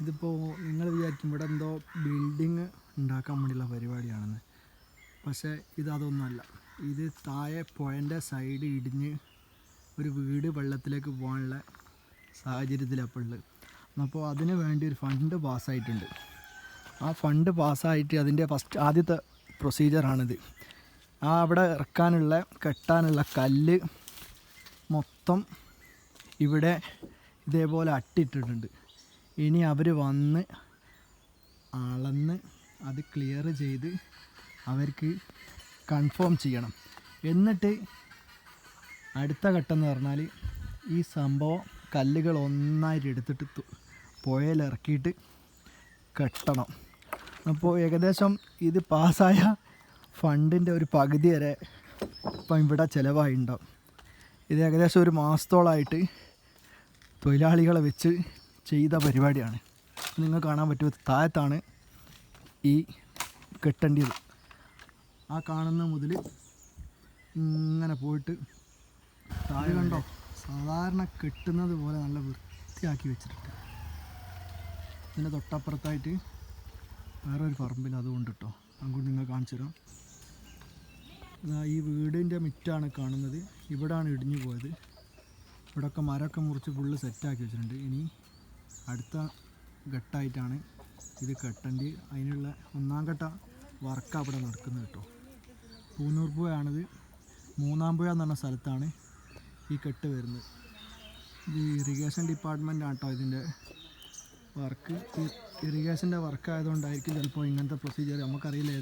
ഇതിപ്പോൾ നിങ്ങൾ വിചാരിക്കും ഇവിടെ എന്തോ ബിൽഡിങ് ഉണ്ടാക്കാൻ വേണ്ടിയുള്ള പരിപാടിയാണെന്ന്. പക്ഷേ ഇതൊന്നുമല്ല. ഇത് താഴെ പുഴൻ്റെ സൈഡ് ഇടിഞ്ഞ് ഒരു വീട് വെള്ളത്തിലേക്ക് പോകാനുള്ള സാഹചര്യത്തിലപ്പോൾ ഉള്ളത്. അപ്പോൾ അതിന് വേണ്ടി ഒരു ഫണ്ട് പാസ്സായിട്ടുണ്ട്. ആ ഫണ്ട് പാസ്സായിട്ട് അതിൻ്റെ ആദ്യത്തെ പ്രൊസീജിയറാണിത്. അവിടെ ഇറക്കാനുള്ള കെട്ടാനുള്ള കല്ല് മൊത്തം ഇവിടെ ഇതേപോലെ അട്ടിട്ടിട്ടുണ്ട്. ഇനി അവർ വന്ന് അളന്ന് അത് ക്ലിയർ ചെയ്ത് അവർക്ക് കൺഫേം ചെയ്യണം. എന്നിട്ട് അടുത്ത ഘട്ടം എന്ന് പറഞ്ഞാൽ ഈ സംഭവം കല്ലുകൾ ഒന്നായിട്ട് എടുത്തിട്ട് പുഴയിലിറക്കിയിട്ട് കെട്ടണം. അപ്പോൾ ഏകദേശം ഇത് പാസ്സായ ഫണ്ടിൻ്റെ ഒരു പകുതി വരെ ഇപ്പം ഇവിടെ ചിലവായിട്ടുണ്ടാവും. ഇത് ഏകദേശം ഒരു മാസത്തോളമായിട്ട് തൊഴിലാളികളെ വെച്ച് ചെയ്ത പരിപാടിയാണ്. നിങ്ങൾ കാണാൻ പറ്റും, താഴത്താണ് ഈ കെട്ടേണ്ടത്. ആ കാണുന്ന മുതൽ ഇങ്ങനെ പോയിട്ട് താഴെ കണ്ടോ, സാധാരണ കെട്ടുന്നത് പോലെ നല്ല വൃത്തിയാക്കി വെച്ചിട്ടുണ്ട്. ഇതിൻ്റെ തൊട്ടപ്പുറത്തായിട്ട് വേറൊരു പറമ്പിൽ അതുകൊണ്ട് കേട്ടോ, അങ്ങോട്ട് നിങ്ങൾ കാണിച്ചു തരാം. ഈ വീടിൻ്റെ മിറ്റാണ് കാണുന്നത്. ഇവിടാണ് ഇടിഞ്ഞു പോയത്. ഇവിടെയൊക്കെ മരമൊക്കെ മുറിച്ച് ഫുള്ള് സെറ്റാക്കി വെച്ചിട്ടുണ്ട്. ഇനി അടുത്ത ഘട്ടമായിട്ടാണ് ഇത് കെട്ടേണ്ടി. അതിനുള്ള ഒന്നാം ഘട്ട വർക്ക് അവിടെ നടക്കുന്നത് കേട്ടോ. പൂന്നൂർ പുഴയാണിത്. മൂന്നാം പുഴ എന്ന് പറഞ്ഞ സ്ഥലത്താണ് ഈ കെട്ട് വരുന്നത്. ഇത് ഇറിഗേഷൻ ഡിപ്പാർട്ട്മെൻറ്റാണ് കേട്ടോ ഇതിൻ്റെ വർക്ക്. ഇറിഗേഷൻ്റെ വർക്ക് ആയതുകൊണ്ടായിരിക്കും ചിലപ്പോൾ ഇങ്ങനത്തെ പ്രൊസീജിയർ, നമുക്കറിയില്ല.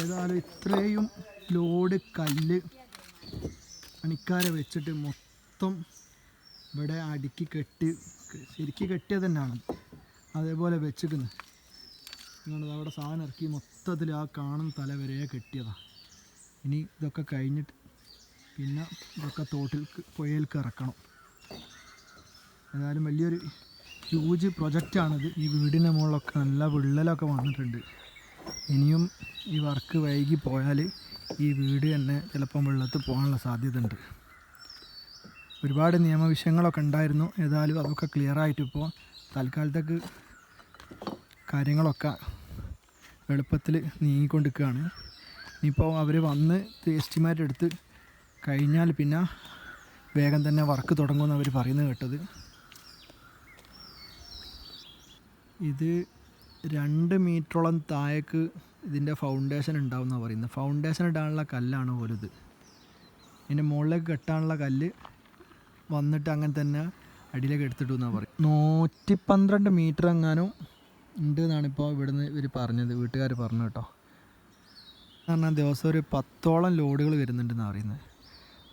ഏതായാലും ഇത്രയും ലോഡ് കല്ല് പണിക്കാരെ വെച്ചിട്ട് മൊത്തം ഇവിടെ അടുക്കി കെട്ടി, ശരിക്കും കെട്ടിയത് തന്നെയാണ്. അതേപോലെ വെച്ചിട്ടുണ്ട്. നിങ്ങളത് അവിടെ സാധനം ഇറക്കി മൊത്തത്തിൽ ആ കാണുന്ന തല വരെ കെട്ടിയതാണ്. ഇനി ഇതൊക്കെ കഴിഞ്ഞിട്ട് പിന്നെ ഇതൊക്കെ പുഴയിലേക്ക് ഇറക്കണം. ഏതായാലും വലിയൊരു ഹ്യൂജ് പ്രൊജക്റ്റാണിത്. ഈ വീടിൻ്റെ മുകളിലൊക്കെ നല്ല വിള്ളലൊക്കെ വന്നിട്ടുണ്ട്. ഇനിയും ഈ വർക്ക് വൈകി പോയാൽ ഈ വീട് തന്നെ ചിലപ്പം വെള്ളത്തിൽ പോകാനുള്ള സാധ്യത ഉണ്ട്. ഒരുപാട് നിയമവിഷയങ്ങളൊക്കെ ഉണ്ടായിരുന്നു. ഏതായാലും അതൊക്കെ ക്ലിയറായിട്ടിപ്പോൾ തൽക്കാലത്തേക്ക് കാര്യങ്ങളൊക്കെ എളുപ്പത്തിൽ നീങ്ങിക്കൊണ്ടിരിക്കുകയാണ്. ഇനിയിപ്പോൾ അവർ വന്ന് എസ്റ്റിമേറ്റ് എടുത്ത് കഴിഞ്ഞാൽ പിന്നെ വേഗം തന്നെ വർക്ക് തുടങ്ങുമെന്ന് അവർ പറയുന്നത് കേട്ടത്. ഇത് 2 മീറ്ററോളം താഴേക്ക് ഇതിൻ്റെ ഫൗണ്ടേഷൻ ഉണ്ടാവുമെന്നാണ് പറയുന്നത്. ഫൗണ്ടേഷൻ ഇടാനുള്ള കല്ലാണ് പോലുത്. ഇതിൻ്റെ മുകളിലേക്ക് കെട്ടാനുള്ള കല്ല് വന്നിട്ട് അങ്ങനെ തന്നെ അടിയിലേക്ക് എടുത്തിട്ടു എന്നാണ് പറയും. 112 മീറ്റർ എങ്ങാനും ഉണ്ട് എന്നാണ് ഇപ്പോൾ ഇവിടുന്ന് ഇവർ പറഞ്ഞത്, വീട്ടുകാർ പറഞ്ഞു കേട്ടോ. പറഞ്ഞാൽ ദിവസം ഒരു 10ഓളം ലോഡുകൾ വരുന്നുണ്ടെന്നാണ് പറയുന്നത്.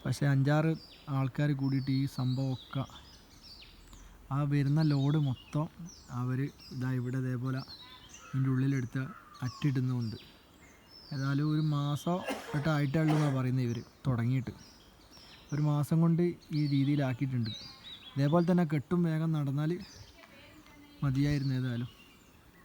പക്ഷേ 5-6 ആൾക്കാർ കൂടിയിട്ട് ഈ സംഭവമൊക്കെ, ആ വരുന്ന ലോഡ് മൊത്തം അവർ ഇവിടെ ഇതേപോലെ ഇതിൻ്റെ ഉള്ളിലെടുത്ത് അറ്റിടുന്നുമുണ്ട്. ഏതായാലും ഒരു മാസം ആയിട്ടേ ഉള്ളൂ എന്നാണ് പറയുന്നത് ഇവർ തുടങ്ങിയിട്ട്. ഒരു മാസം കൊണ്ട് ഈ രീതിയിലാക്കിയിട്ടുണ്ട്. ഇതേപോലെ തന്നെ കെട്ടും വേഗം നടന്നാൽ മതിയായിരുന്നു ഏതായാലും.